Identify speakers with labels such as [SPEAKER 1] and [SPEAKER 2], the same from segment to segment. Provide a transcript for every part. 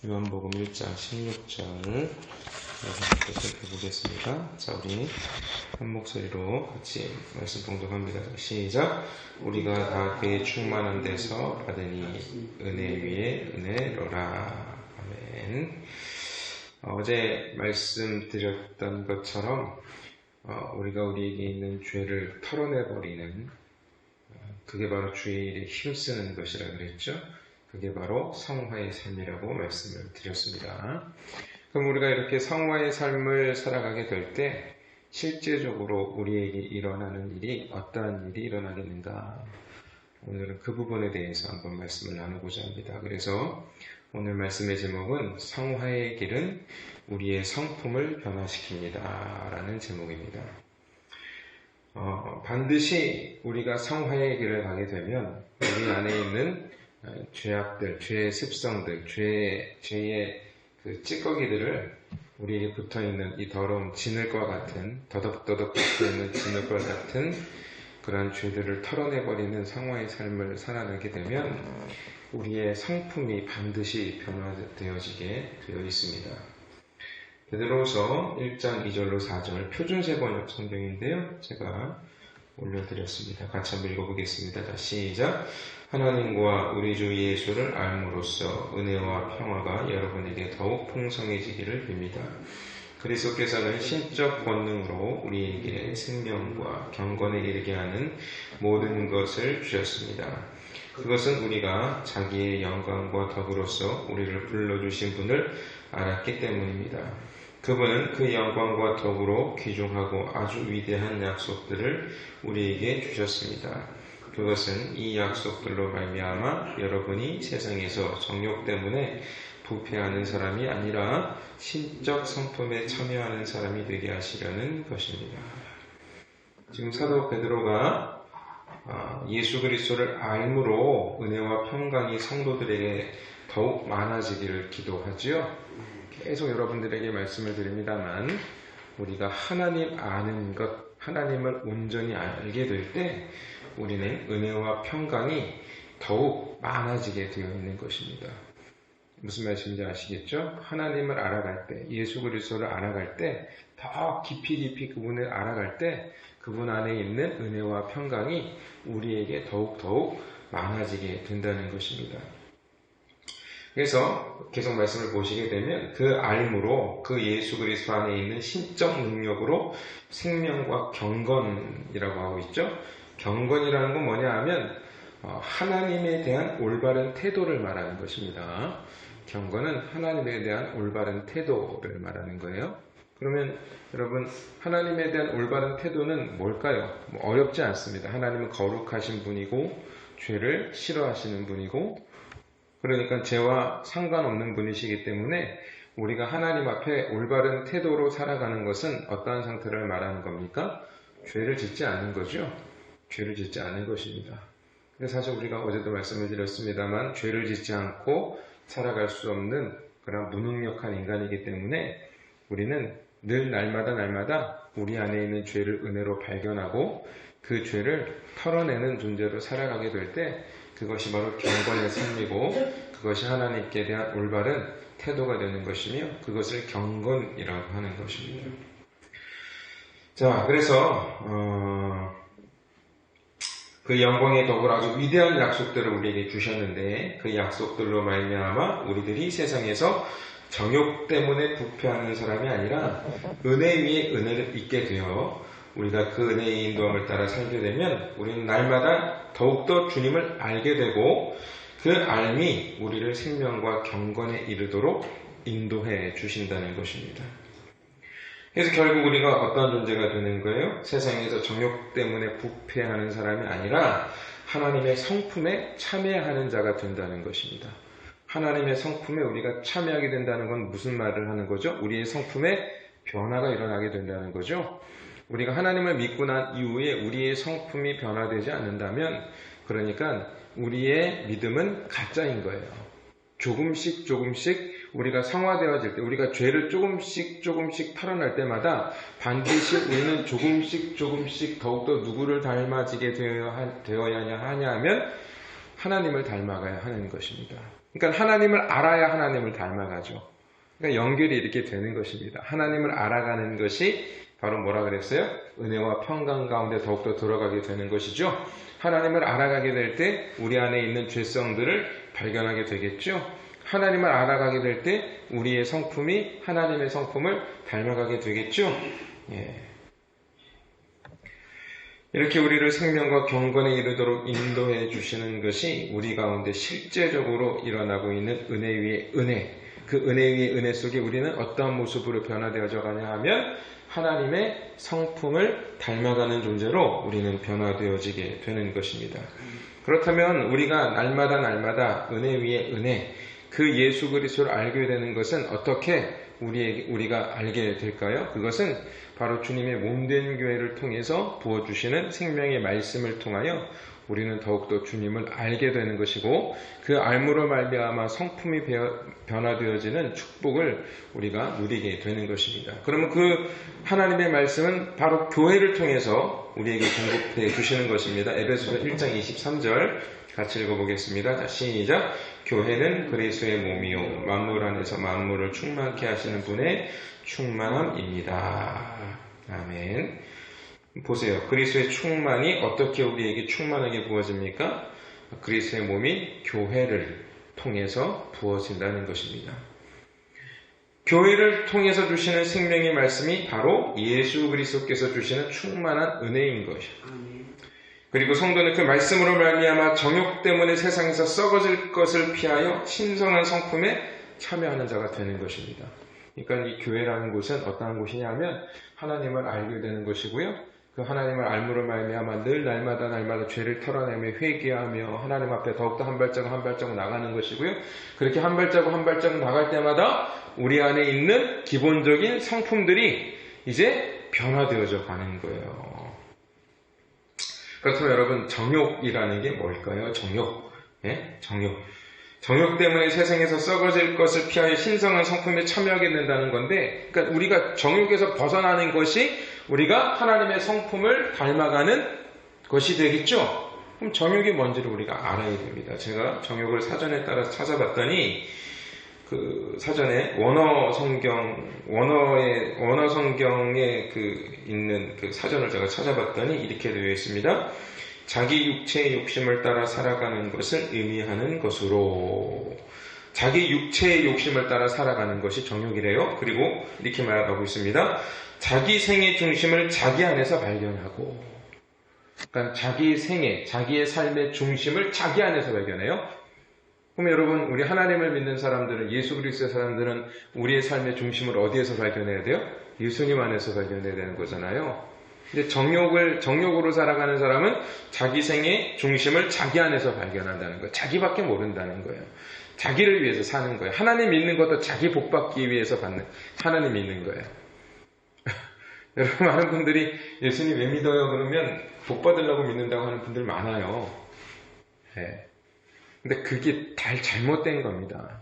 [SPEAKER 1] 요한복음 1장 16절 살펴보겠습니다. 자, 우리 한 목소리로 같이 말씀 봉독합니다. 시작. 우리가 다 그의 충만한 데서 받으니 은혜 위에 은혜로라. 아멘. 어제 말씀드렸던 것처럼 우리가 우리에게 있는 죄를 털어내버리는 그게 바로 주의 일에 힘쓰는 것이라 그랬죠. 그게 바로 성화의 삶이라고 말씀을 드렸습니다. 그럼 우리가 이렇게 성화의 삶을 살아가게 될 때 실제적으로 우리에게 일어나는 일이 어떠한 일이 일어나겠는가? 오늘은 그 부분에 대해서 한번 말씀을 나누고자 합니다. 그래서 오늘 말씀의 제목은 성화의 길은 우리의 성품을 변화시킵니다 라는 제목입니다. 반드시 우리가 성화의 길을 가게 되면 우리 안에 있는 죄악들, 죄의 습성들, 죄의 그 찌꺼기들을 우리에게 붙어있는 이 더러운 진흙과 같은 더덕더덕 붙어있는 진흙과 같은 그러한 죄들을 털어내버리는 성화의 삶을 살아가게 되면 우리의 성품이 반드시 변화되어지게 되어 있습니다. 베드로후서 1장 2절로 4절 표준세번역 성경인데요. 제가 올려드렸습니다. 같이 한번 읽어보겠습니다. 자, 시작. 하나님과 우리 주 예수를 알므로써 은혜와 평화가 여러분에게 더욱 풍성해지기를 빕니다. 그리스도께서는 신적 권능으로 우리에게 생명과 경건에 이르게 하는 모든 것을 주셨습니다. 그것은 우리가 자기의 영광과 덕으로서 우리를 불러주신 분을 알았기 때문입니다. 그분은 그 영광과 덕으로 귀중하고 아주 위대한 약속들을 우리에게 주셨습니다. 그것은 이 약속들로 말미암아 여러분이 세상에서 정욕 때문에 부패하는 사람이 아니라 신적 성품에 참여하는 사람이 되게 하시려는 것입니다. 지금 사도 베드로가 예수 그리스도를 알므로 은혜와 평강이 성도들에게 더욱 많아지기를 기도하지요. 계속 여러분들에게 말씀을 드립니다만 우리가 하나님 아는 것, 하나님을 온전히 알게 될 때 우리는 은혜와 평강이 더욱 많아지게 되어 있는 것입니다. 무슨 말씀인지 아시겠죠? 하나님을 알아갈 때, 예수 그리스도를 알아갈 때, 더 깊이 그분을 알아갈 때 그분 안에 있는 은혜와 평강이 우리에게 더욱 많아지게 된다는 것입니다. 그래서 계속 말씀을 보시게 되면 그 알므로 그 예수 그리스도 안에 있는 신적 능력으로 생명과 경건이라고 하고 있죠. 경건이라는 건 뭐냐 하면 하나님에 대한 올바른 태도를 말하는 것입니다. 경건은 하나님에 대한 올바른 태도를 말하는 거예요. 그러면 여러분 하나님에 대한 올바른 태도는 뭘까요? 어렵지 않습니다. 하나님은 거룩하신 분이고 죄를 싫어하시는 분이고 그러니까 죄와 상관없는 분이시기 때문에 우리가 하나님 앞에 올바른 태도로 살아가는 것은 어떠한 상태를 말하는 겁니까? 죄를 짓지 않는 거죠. 죄를 짓지 않는 것입니다. 그래서 사실 우리가 어제도 말씀을 드렸습니다만 죄를 짓지 않고 살아갈 수 없는 그런 무능력한 인간이기 때문에 우리는 늘 날마다 우리 안에 있는 죄를 은혜로 발견하고 그 죄를 털어내는 존재로 살아가게 될 때 그것이 바로 경건의 삶이고 그것이 하나님께 대한 올바른 태도가 되는 것이며 그것을 경건이라고 하는 것입니다. 자, 그래서 그 영광의 덕을 아주 위대한 약속들을 우리에게 주셨는데 그 약속들로 말미암아 우리들이 세상에서 정욕 때문에 부패하는 사람이 아니라 은혜 위에 은혜를 잊게 되어 우리가 그 은혜의 인도함을 따라 살게 되면 우리는 날마다 더욱더 주님을 알게 되고 그 알미 우리를 생명과 경건에 이르도록 인도해 주신다는 것입니다. 그래서 결국 우리가 어떤 존재가 되는 거예요? 세상에서 정욕 때문에 부패하는 사람이 아니라 하나님의 성품에 참여하는 자가 된다는 것입니다. 하나님의 성품에 우리가 참여하게 된다는 건 무슨 말을 하는 거죠? 우리의 성품에 변화가 일어나게 된다는 거죠. 우리가 하나님을 믿고 난 이후에 우리의 성품이 변화되지 않는다면 그러니까 우리의 믿음은 가짜인 거예요. 조금씩 우리가 성화되어질 때 우리가 죄를 조금씩 털어낼 때마다 반드시 우리는 조금씩 더욱더 누구를 닮아지게 되어야 하냐 하면 하나님을 닮아가야 하는 것입니다. 그러니까 하나님을 알아야 하나님을 닮아가죠. 그러니까 연결이 이렇게 되는 것입니다. 하나님을 알아가는 것이 바로 뭐라 그랬어요? 은혜와 평강 가운데 더욱더 들어가게 되는 것이죠. 하나님을 알아가게 될 때 우리 안에 있는 죄성들을 발견하게 되겠죠. 하나님을 알아가게 될 때 우리의 성품이 하나님의 성품을 닮아가게 되겠죠. 예. 이렇게 우리를 생명과 경건에 이르도록 인도해 주시는 것이 우리 가운데 실제적으로 일어나고 있는 은혜 위의 은혜. 그 은혜 위의 은혜 속에 우리는 어떠한 모습으로 변화되어져 가냐 하면 하나님의 성품을 닮아가는 존재로 우리는 변화되어지게 되는 것입니다. 그렇다면 우리가 날마다 은혜 위의 은혜, 그 예수 그리스도를 알게 되는 것은 어떻게 우리가 알게 될까요? 그것은 바로 주님의 몸된 교회를 통해서 부어주시는 생명의 말씀을 통하여 우리는 더욱더 주님을 알게 되는 것이고 그 알므로 말미암아 성품이 변화되어지는 축복을 우리가 누리게 되는 것입니다. 그러면 그 하나님의 말씀은 바로 교회를 통해서 우리에게 공급해 주시는 것입니다. 에베소서 1장 23절 같이 읽어보겠습니다. 자, 시작. 교회는 그리스도의 몸이요 만물 안에서 만물을 충만케 하시는 분의 충만함입니다. 아멘. 보세요. 그리스도의 충만이 어떻게 우리에게 충만하게 부어집니까? 그리스도의 몸인 교회를 통해서 부어진다는 것입니다. 교회를 통해서 주시는 생명의 말씀이 바로 예수 그리스도께서 주시는 충만한 은혜인 것이죠. 그리고 성도는 그 말씀으로 말미암아 정욕 때문에 세상에서 썩어질 것을 피하여 신성한 성품에 참여하는 자가 되는 것입니다. 그러니까 이 교회라는 곳은 어떠한 곳이냐 하면 하나님을 알게 되는 것이고요. 그 하나님을 알므로 말미암아 늘 날마다 죄를 털어내며 회개하며 하나님 앞에 더욱더 한 발자국 나가는 것이고요. 그렇게 한 발자국 나갈 때마다 우리 안에 있는 기본적인 성품들이 이제 변화되어져 가는 거예요. 그렇다면 여러분, 정욕이라는 게 뭘까요? 정욕. 예? 정욕 때문에 세상에서 썩어질 것을 피하여 신성한 성품에 참여하게 된다는 건데, 그러니까 우리가 정욕에서 벗어나는 것이 우리가 하나님의 성품을 닮아가는 것이 되겠죠? 그럼 정욕이 뭔지를 우리가 알아야 됩니다. 제가 정욕을 사전에 따라서 찾아봤더니, 그 사전에 원어 성경에 있는 그 사전을 제가 찾아봤더니 이렇게 되어 있습니다. 자기 육체의 욕심을 따라 살아가는 것을 의미하는 것으로 자기 육체의 욕심을 따라 살아가는 것이 정욕이래요. 그리고 이렇게 말하고 있습니다. 자기 생의 중심을 자기 안에서 발견하고 그러니까 자기 생애, 자기의 삶의 중심을 자기 안에서 발견해요. 그럼 여러분, 우리 하나님을 믿는 사람들은, 예수 그리스도의 사람들은 우리의 삶의 중심을 어디에서 발견해야 돼요? 예수님 안에서 발견해야 되는 거잖아요. 근데 정욕으로 살아가는 사람은 자기 생의 중심을 자기 안에서 발견한다는 거예요. 자기밖에 모른다는 거예요. 자기를 위해서 사는 거예요. 하나님 믿는 것도 자기 복 받기 위해서 하나님 믿는 거예요. 여러분, 많은 분들이 예수님 왜 믿어요? 그러면 복 받으려고 믿는다고 하는 분들 많아요. 네. 근데 그게 잘못된 겁니다.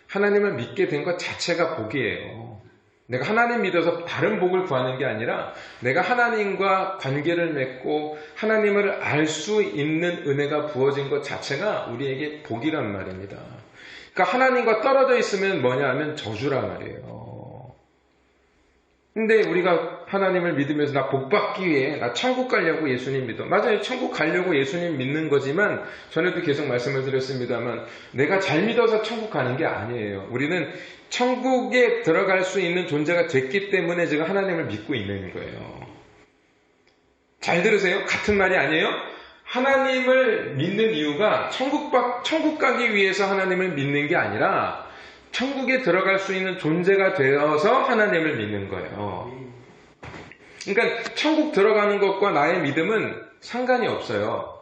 [SPEAKER 1] 하나님을 믿게 된 것 자체가 복이에요. 내가 하나님 믿어서 다른 복을 구하는 게 아니라 내가 하나님과 관계를 맺고 하나님을 알 수 있는 은혜가 부어진 것 자체가 우리에게 복이란 말입니다. 그러니까 하나님과 떨어져 있으면 뭐냐 하면 저주란 말이에요. 근데 우리가 하나님을 믿으면서 나 복 받기 위해 나 천국 가려고 예수님 믿어. 맞아요. 천국 가려고 예수님 믿는 거지만 전에도 계속 말씀을 드렸습니다만 내가 잘 믿어서 천국 가는 게 아니에요. 우리는 천국에 들어갈 수 있는 존재가 됐기 때문에 제가 하나님을 믿고 있는 거예요. 잘 들으세요. 같은 말이 아니에요. 하나님을 믿는 이유가 천국 가기 위해서 하나님을 믿는 게 아니라 천국에 들어갈 수 있는 존재가 되어서 하나님을 믿는 거예요. 그러니까 천국 들어가는 것과 나의 믿음은 상관이 없어요.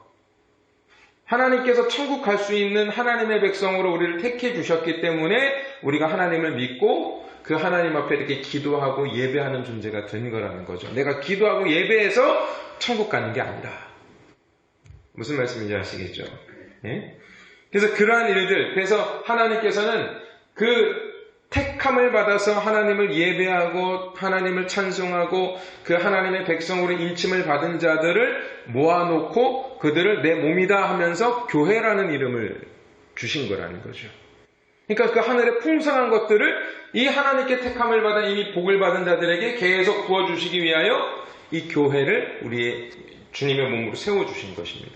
[SPEAKER 1] 하나님께서 천국 갈 수 있는 하나님의 백성으로 우리를 택해 주셨기 때문에 우리가 하나님을 믿고 그 하나님 앞에 이렇게 기도하고 예배하는 존재가 된 거라는 거죠. 내가 기도하고 예배해서 천국 가는 게 아니라. 무슨 말씀인지 아시겠죠? 예? 그래서 그러한 일들, 그래서 하나님께서는 그 택함을 받아서 하나님을 예배하고 하나님을 찬송하고 그 하나님의 백성으로 인침을 받은 자들을 모아놓고 그들을 내 몸이다 하면서 교회라는 이름을 주신 거라는 거죠. 그러니까 그 하늘의 풍성한 것들을 이 하나님께 택함을 받아 이미 복을 받은 자들에게 계속 부어주시기 위하여 이 교회를 우리의 주님의 몸으로 세워주신 것입니다.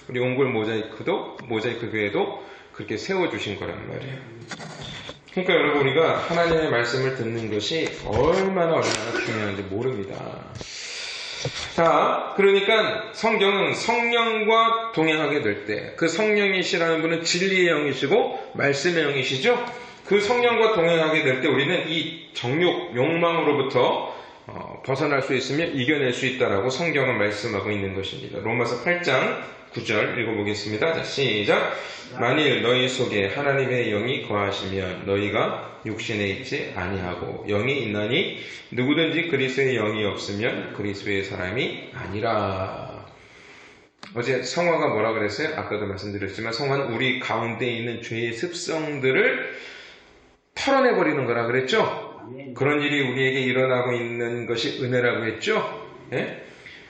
[SPEAKER 1] 우리 옹골 모자이크 교회도 그렇게 세워주신 거란 말이에요. 그러니까 여러분, 우리가 하나님의 말씀을 듣는 것이 얼마나 중요한지 모릅니다. 자, 그러니까 성경은 성령과 동행하게 될 때, 그 성령이시라는 분은 진리의 영이시고 말씀의 영이시죠. 그 성령과 동행하게 될 때 우리는 이 정욕, 욕망으로부터 벗어날 수 있으며 이겨낼 수 있다라고 성경은 말씀하고 있는 것입니다. 로마서 8장 9절 읽어보겠습니다. 자, 시작. 만일 너희 속에 하나님의 영이 거하시면 너희가 육신에 있지 아니하고 영이 있나니 누구든지 그리스도의 영이 없으면 그리스도의 사람이 아니라. 어제 성화가 뭐라 그랬어요? 아까도 말씀드렸지만 성화는 우리 가운데 있는 죄의 습성들을 털어내버리는 거라 그랬죠? 그런 일이 우리에게 일어나고 있는 것이 은혜라고 했죠? 예?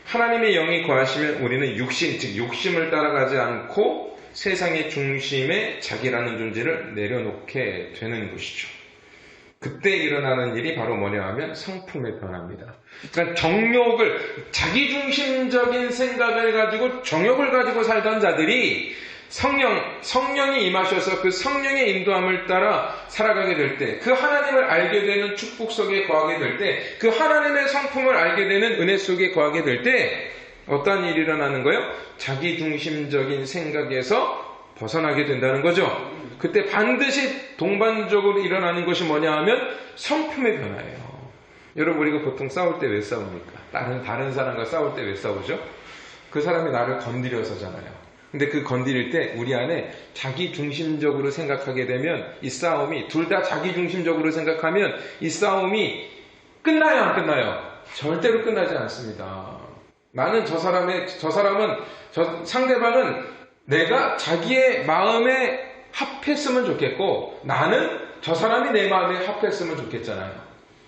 [SPEAKER 1] 하나님의 영이 거하시면 우리는 육신, 즉 욕심을 따라가지 않고 세상의 중심에 자기라는 존재를 내려놓게 되는 것이죠. 그때 일어나는 일이 바로 뭐냐 하면 성품의 변화입니다. 그러니까 정욕을, 자기중심적인 생각을 가지고 정욕을 가지고 살던 자들이 성령이 임하셔서 그 성령의 인도함을 따라 살아가게 될 때, 그 하나님을 알게 되는 축복 속에 거하게 될 때, 그 하나님의 성품을 알게 되는 은혜 속에 거하게 될 때 어떤 일이 일어나는 거예요? 자기중심적인 생각에서 벗어나게 된다는 거죠. 그때 반드시 동반적으로 일어나는 것이 뭐냐 하면 성품의 변화예요. 여러분, 우리가 보통 싸울 때 왜 싸웁니까? 다른 사람과 싸울 때 왜 싸우죠? 그 사람이 나를 건드려서잖아요. 근데 그 건드릴 때 우리 안에 자기중심적으로 생각하게 되면 이 싸움이, 둘 다 자기중심적으로 생각하면 이 싸움이 끝나요, 안 끝나요? 절대로 끝나지 않습니다. 나는 상대방은 내가 자기의 마음에 합했으면 좋겠고, 나는 저 사람이 내 마음에 합했으면 좋겠잖아요.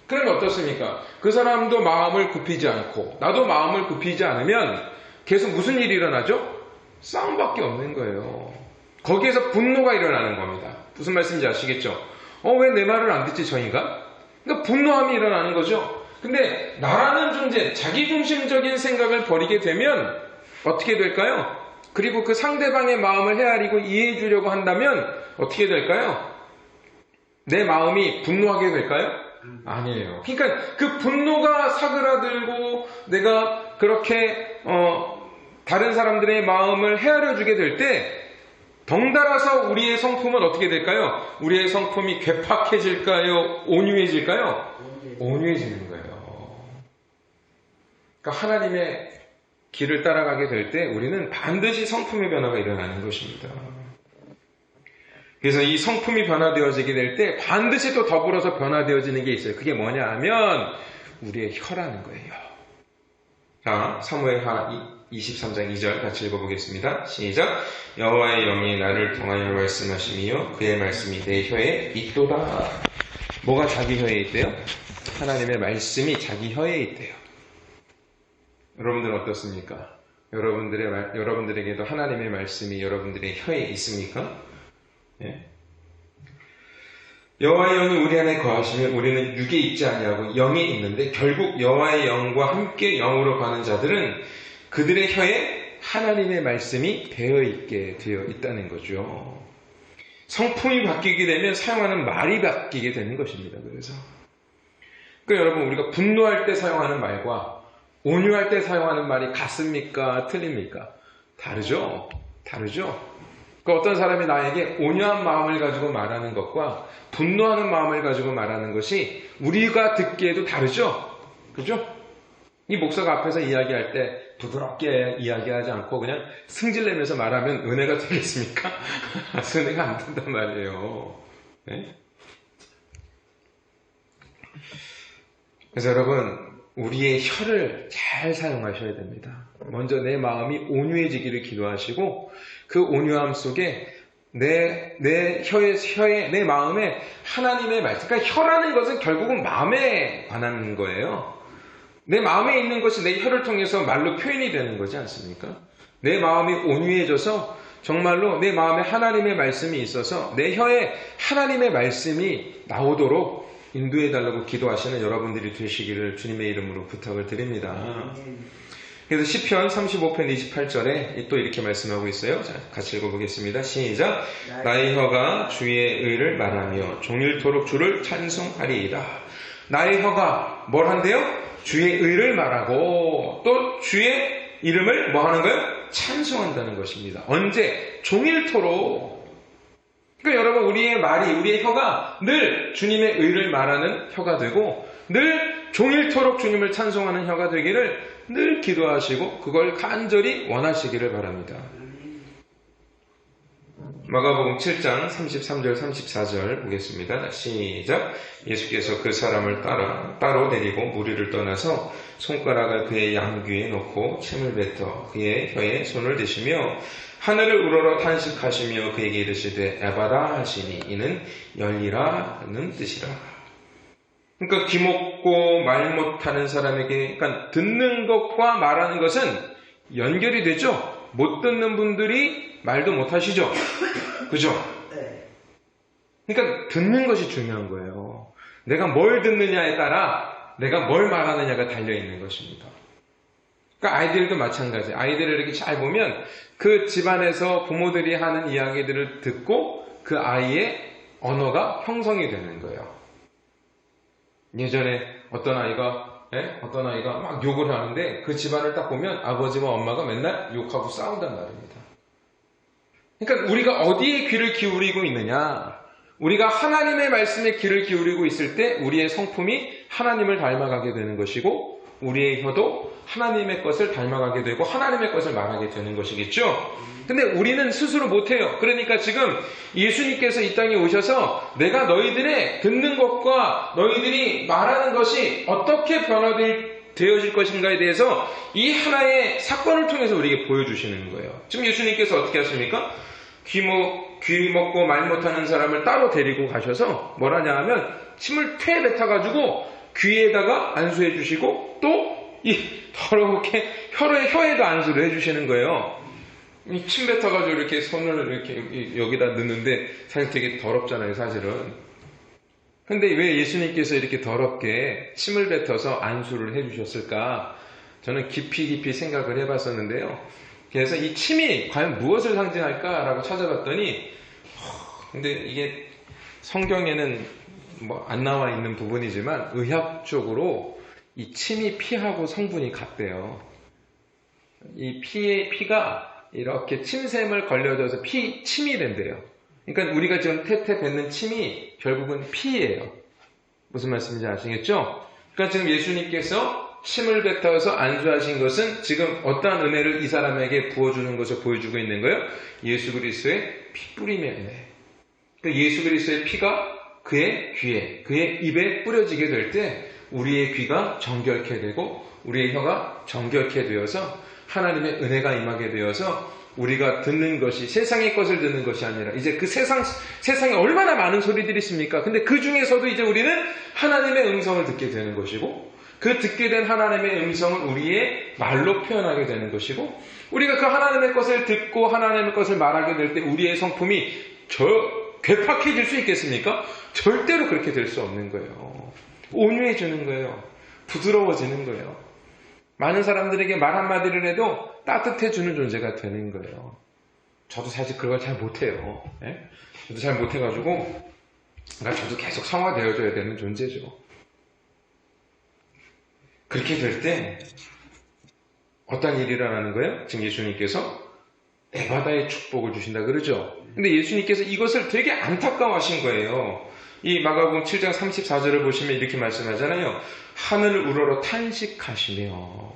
[SPEAKER 1] 그러면 어떻습니까? 그 사람도 마음을 굽히지 않고 나도 마음을 굽히지 않으면 계속 무슨 일이 일어나죠? 싸움밖에 없는 거예요. 거기에서 분노가 일어나는 겁니다. 무슨 말씀인지 아시겠죠? 왜 내 말을 안 듣지 저 인간? 그러니까 분노함이 일어나는 거죠. 근데 나라는 존재, 자기중심적인 생각을 버리게 되면 어떻게 될까요? 그리고 그 상대방의 마음을 헤아리고 이해해 주려고 한다면 어떻게 될까요? 내 마음이 분노하게 될까요? 아니에요. 그러니까 그 분노가 사그라들고 내가 그렇게 다른 사람들의 마음을 헤아려 주게 될 때 덩달아서 우리의 성품은 어떻게 될까요? 우리의 성품이 괴팍해질까요? 온유해질까요? 온유해지는 거예요. 그러니까 하나님의 길을 따라가게 될 때 우리는 반드시 성품의 변화가 일어나는 것입니다. 그래서 이 성품이 변화되어지게 될 때 반드시 또 더불어서 변화되어지는 게 있어요. 그게 뭐냐 하면 우리의 혀라는 거예요. 자, 사무엘하 23장 2절 같이 읽어보겠습니다. 시작. 여호와의 영이 나를 통하여 말씀하시며 그의 말씀이 내 혀에 있도다. 뭐가 자기 혀에 있대요? 하나님의 말씀이 자기 혀에 있대요. 여러분들은 어떻습니까? 여러분들에게도 하나님의 말씀이 여러분들의 혀에 있습니까? 예? 여호와의 영이 우리 안에 거하시면 우리는 육에 있지 아니하고 영이 있는데, 결국 여호와의 영과 함께 영으로 가는 자들은 그들의 혀에 하나님의 말씀이 배어있게 되어 있다는 거죠. 성품이 바뀌게 되면 사용하는 말이 바뀌게 되는 것입니다. 그러니까 여러분, 우리가 분노할 때 사용하는 말과 온유할 때 사용하는 말이 같습니까? 틀립니까? 다르죠? 그러니까 어떤 사람이 나에게 온유한 마음을 가지고 말하는 것과 분노하는 마음을 가지고 말하는 것이 우리가 듣기에도 다르죠? 그죠? 이 목사가 앞에서 이야기할 때 부드럽게 이야기하지 않고 그냥 승질내면서 말하면 은혜가 되겠습니까? 은혜가 안 된단 말이에요. 네? 그래서 여러분, 우리의 혀를 잘 사용하셔야 됩니다. 먼저 내 마음이 온유해지기를 기도하시고, 그 온유함 속에 내 혀에, 내 마음에 하나님의 말씀, 그러니까 혀라는 것은 결국은 마음에 관한 거예요. 내 마음에 있는 것이 내 혀를 통해서 말로 표현이 되는 거지 않습니까? 내 마음이 온유해져서 정말로 내 마음에 하나님의 말씀이 있어서 내 혀에 하나님의 말씀이 나오도록 인도해달라고 기도하시는 여러분들이 되시기를 주님의 이름으로 부탁을 드립니다. 그래서 시편 35편 28절에 또 이렇게 말씀하고 있어요. 자, 같이 읽어보겠습니다. 시작. 나의 혀가 주의 의를 말하며 종일토록 주를 찬송하리이다. 나의 혀가 뭘 한대요? 주의 의를 말하고 또 주의 이름을 뭐 하는 거예요? 찬송한다는 것입니다. 언제? 종일토록. 그러니까 여러분, 우리의 말이, 우리의 혀가 늘 주님의 의를 말하는 혀가 되고 늘 종일토록 주님을 찬송하는 혀가 되기를 늘 기도하시고 그걸 간절히 원하시기를 바랍니다. 마가복음 7장 33절 34절 보겠습니다. 시작. 예수께서 그 사람을 따로 데리고 무리를 떠나서 손가락을 그의 양귀에 놓고 침을 뱉어 그의 혀에 손을 대시며 하늘을 우러러 탄식하시며 그에게 이르시되 에바다 하시니 이는 열리라는 뜻이라. 그러니까 귀 먹고 말 못하는 사람에게, 그러니까 듣는 것과 말하는 것은 연결이 되죠. 못 듣는 분들이 말도 못하시죠. 그죠? 그러니까 듣는 것이 중요한 거예요. 내가 뭘 듣느냐에 따라 내가 뭘 말하느냐가 달려있는 것입니다. 그러니까 아이들도 마찬가지. 아이들을 이렇게 잘 보면 그 집안에서 부모들이 하는 이야기들을 듣고 그 아이의 언어가 형성이 되는 거예요. 예전에 어떤 아이가 막 욕을 하는데 그 집안을 딱 보면 아버지와 엄마가 맨날 욕하고 싸운단 말입니다. 그러니까 우리가 어디에 귀를 기울이고 있느냐, 우리가 하나님의 말씀에 귀를 기울이고 있을 때 우리의 성품이 하나님을 닮아가게 되는 것이고 우리의 혀도 하나님의 것을 닮아가게 되고 하나님의 것을 말하게 되는 것이겠죠. 근데 우리는 스스로 못해요. 그러니까 지금 예수님께서 이 땅에 오셔서 내가 너희들의 듣는 것과 너희들이 말하는 것이 어떻게 변화되어질 것인가에 대해서 이 하나의 사건을 통해서 우리에게 보여주시는 거예요. 지금 예수님께서 어떻게 하십니까? 귀 먹고 말 못하는 사람을 따로 데리고 가셔서 뭘 하냐 하면 침을 퇴 뱉어가지고 귀에다가 안수해 주시고 또 이 더럽게 혀에도 안수를 해주시는 거예요. 침 뱉어가지고 이렇게 손을 이렇게 여기다 넣는데 사실 되게 더럽잖아요, 사실은. 근데 왜 예수님께서 이렇게 더럽게 침을 뱉어서 안수를 해주셨을까? 저는 깊이 생각을 해봤었는데요. 그래서 이 침이 과연 무엇을 상징할까라고 찾아봤더니, 근데 이게 성경에는 뭐 안 나와 있는 부분이지만 의학적으로 이 침이 피하고 성분이 같대요. 이 피가 이렇게 침샘을 걸려져서 침이 된대요. 그러니까 우리가 지금 태태 뱉는 침이 결국은 피예요. 무슨 말씀인지 아시겠죠? 그러니까 지금 예수님께서 침을 뱉어서 안수하신 것은 지금 어떠한 은혜를 이 사람에게 부어주는 것을 보여주고 있는 거예요? 예수 그리스도의 피 뿌림의 은혜. 그러니까 예수 그리스도의 피가 그의 귀에, 그의 입에 뿌려지게 될 때 우리의 귀가 정결케 되고 우리의 혀가 정결케 되어서 하나님의 은혜가 임하게 되어서 우리가 듣는 것이 세상의 것을 듣는 것이 아니라 이제 그 세상에 얼마나 많은 소리들이 있습니까? 근데 그 중에서도 이제 우리는 하나님의 음성을 듣게 되는 것이고 그 듣게 된 하나님의 음성을 우리의 말로 표현하게 되는 것이고 우리가 그 하나님의 것을 듣고 하나님의 것을 말하게 될 때 우리의 성품이 괴팍해질 수 있겠습니까? 절대로 그렇게 될 수 없는 거예요. 온유해지는 거예요. 부드러워지는 거예요. 많은 사람들에게 말 한마디를 해도 따뜻해주는 존재가 되는 거예요. 저도 사실 그걸 잘 못해요. 예? 저도 잘 못해가지고 저도 계속 성화되어줘야 되는 존재죠. 그렇게 될 때 어떤 일이 일어나는 거예요? 지금 예수님께서 에바다의 축복을 주신다 그러죠. 근데 예수님께서 이것을 되게 안타까워하신 거예요. 이 마가복음 7장 34절을 보시면 이렇게 말씀하잖아요. 하늘을 우러러 탄식하시며.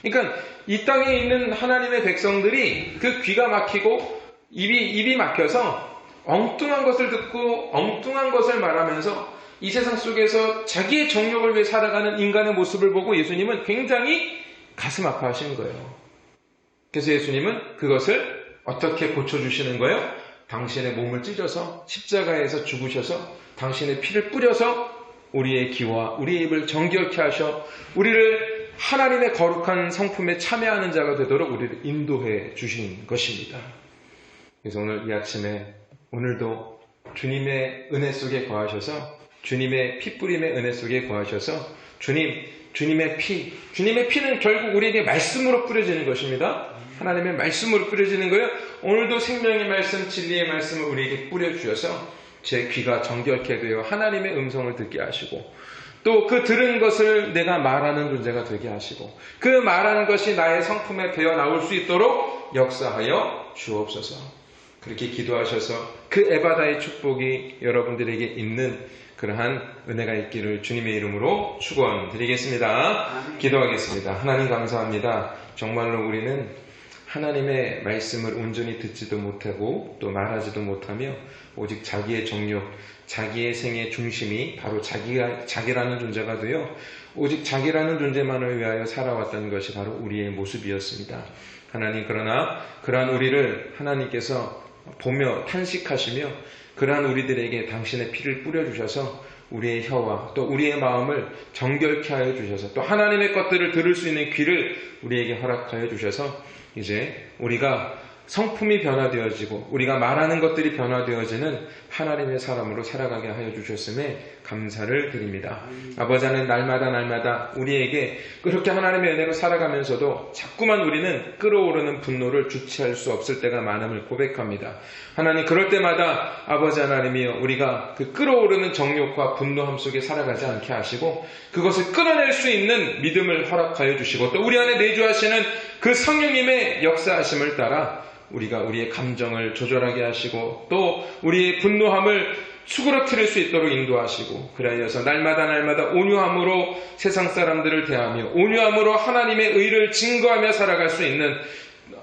[SPEAKER 1] 그러니까 이 땅에 있는 하나님의 백성들이 그 귀가 막히고 입이 막혀서 엉뚱한 것을 듣고 엉뚱한 것을 말하면서 이 세상 속에서 자기의 정욕을 위해 살아가는 인간의 모습을 보고 예수님은 굉장히 가슴 아파하시는 거예요. 그래서 예수님은 그것을 어떻게 고쳐주시는 거예요? 당신의 몸을 찢어서 십자가에서 죽으셔서 당신의 피를 뿌려서 우리의 귀와 우리의 입을 정결케 하셔 우리를 하나님의 거룩한 성품에 참여하는 자가 되도록 우리를 인도해 주신 것입니다. 그래서 오늘 이 아침에 오늘도 주님의 은혜 속에 거하셔서 주님의 피뿌림의 은혜 속에 거하셔서 주님의 피는 결국 우리에게 말씀으로 뿌려지는 것입니다. 하나님의 말씀으로 뿌려지는 거예요. 오늘도 생명의 말씀, 진리의 말씀을 우리에게 뿌려주셔서 제 귀가 정결케 되어 하나님의 음성을 듣게 하시고 또 그 들은 것을 내가 말하는 존재가 되게 하시고 그 말하는 것이 나의 성품에 배어 나올 수 있도록 역사하여 주옵소서. 그렇게 기도하셔서 그 에바다의 축복이 여러분들에게 있는 그러한 은혜가 있기를 주님의 이름으로 축원드리겠습니다. 기도하겠습니다. 하나님 감사합니다. 정말로 우리는 하나님의 말씀을 온전히 듣지도 못하고 또 말하지도 못하며 오직 자기의 정욕, 자기의 생의 중심이 바로 자기라는 존재가 되어 오직 자기라는 존재만을 위하여 살아왔던 것이 바로 우리의 모습이었습니다. 하나님, 그러나 그러한 우리를 하나님께서 보며 탄식하시며 그러한 우리들에게 당신의 피를 뿌려주셔서 우리의 혀와 또 우리의 마음을 정결케 하여 주셔서 또 하나님의 것들을 들을 수 있는 귀를 우리에게 허락하여 주셔서 이제 우리가 성품이 변화되어지고 우리가 말하는 것들이 변화되어지는 하나님의 사람으로 살아가게 하여 주셨음에 감사를 드립니다. 아버지 하나님, 날마다 우리에게 그렇게 하나님의 은혜로 살아가면서도 자꾸만 우리는 끓어오르는 분노를 주체할 수 없을 때가 많음을 고백합니다. 하나님, 그럴 때마다 아버지 하나님이여 우리가 그 끓어오르는 정욕과 분노함 속에 살아가지 않게 하시고 그것을 끌어낼 수 있는 믿음을 허락하여 주시고 또 우리 안에 내주하시는 그 성령님의 역사하심을 따라 우리가 우리의 감정을 조절하게 하시고 또 우리의 분노함을 수그러뜨릴 수 있도록 인도하시고 그러하여서 날마다 온유함으로 세상 사람들을 대하며 온유함으로 하나님의 의를 증거하며 살아갈 수 있는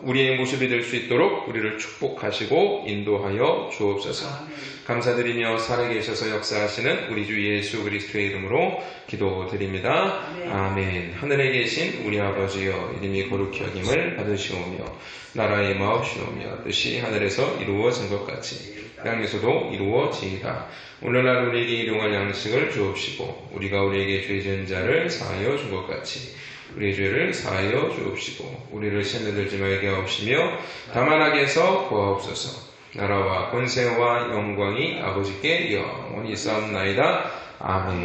[SPEAKER 1] 우리의 모습이 될 수 있도록 우리를 축복하시고 인도하여 주옵소서. 감사드리며 살아계셔서 역사하시는 우리 주 예수 그리스도의 이름으로 기도드립니다. 아멘. 하늘에 계신 우리 아버지여, 이름이 거룩히 여김을 받으시오며 나라의 마옵시오며 뜻이 하늘에서 이루어진 것 같이 땅에서도 이루어지이다. 오늘날 우리에게 일용할 양식을 주옵시고 우리가 우리에게 죄 지은 자를 사하여 준 것 같이 우리의 죄를 사하여 주옵시고 우리를 시험에 들지 말게 하옵시며 다만 악에서 구하옵소서. 나라와 권세와 영광이 아버지께 영원히 있사옵나이다. 아멘.